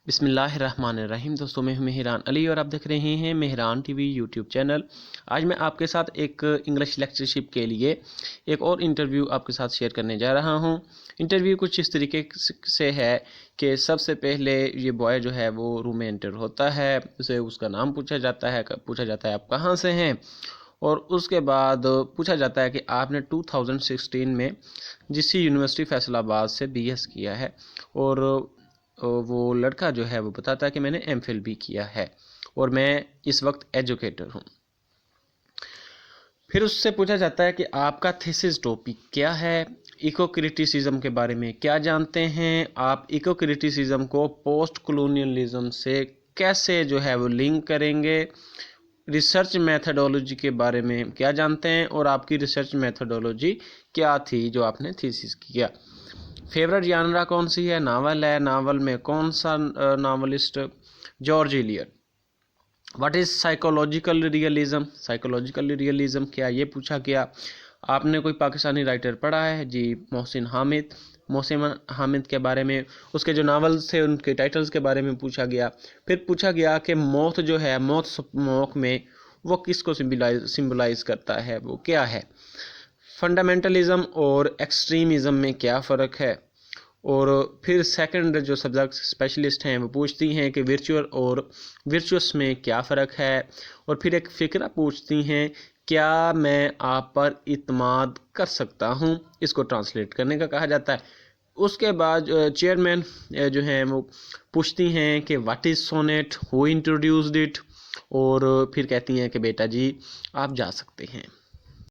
بسم اللہ الرحمن الرحیم۔ دوستوں میں ہوں مہران علی اور آپ دیکھ رہے ہیں Mehran T V YouTube channel. آج میں آپ کے ساتھ ایک انگلش لیکچرشپ کے لیے ایک اور انٹرویو آپ کے ساتھ شیئر کرنے جا رہا ہوں۔ انٹرویو کچھ اس طریقے سے ہے کہ سب سے پہلے یہ بوائے جو ہے وہ روم میں انٹر ہوتا ہے، اسے اس کا نام پوچھا جاتا ہے آپ کہاں سے ہیں، اور اس کے بعد پوچھا جاتا ہے کہ آپ نے 2016 میں جس یونیورسٹی فیصل آباد سے بی ایس کیا ہے، اور وہ لڑکا جو ہے وہ بتاتا ہے کہ میں نے ایم فل بھی کیا ہے اور میں اس وقت ایجوکیٹر ہوں۔ پھر اس سے پوچھا جاتا ہے کہ آپ کا تھیسس ٹاپک کیا ہے، ایکو کرٹیسزم کے بارے میں کیا جانتے ہیں، آپ ایکو کرٹیسزم کو پوسٹ کلونیلزم سے کیسے جو ہے وہ لنک کریں گے، ریسرچ میتھڈولوجی کے بارے میں کیا جانتے ہیں اور آپ کی ریسرچ میتھڈولوجی کیا تھی جو آپ نے تھیسس کیا، فیورٹ جانرا کون سی ہے، ناول ہے، ناول میں کون سا novelist, George elite. What is psychological realism کیا، یہ پوچھا گیا۔ آپ نے کوئی پاکستانی رائٹر پڑھا ہے؟ جی، محسن حامد کے بارے میں، اس کے جو ناولز تھے ان کے ٹائٹلز کے بارے میں پوچھا گیا۔ پھر پوچھا گیا کہ موت جو ہے، موت اسموک میں وہ کس کو سمبلائز کرتا ہے، وہ کیا ہے، فنڈامنٹلزم اور ایکسٹریمزم میں کیا فرق ہے، اور پھر سیکنڈ جو سبجیکٹ اسپیشلسٹ ہیں وہ پوچھتی ہیں کہ ورچوئل اور ورچوس میں کیا فرق ہے، اور پھر ایک فقرہ پوچھتی ہیں کیا میں آپ پر اعتماد کر سکتا ہوں، اس کو ٹرانسلیٹ کرنے کا کہا جاتا ہے۔ اس کے بعد چیئرمین جو ہیں وہ پوچھتی ہیں کہ what is sonnet, who introduced it, اور پھر کہتی ہیں کہ بیٹا جی آپ جا سکتے ہیں۔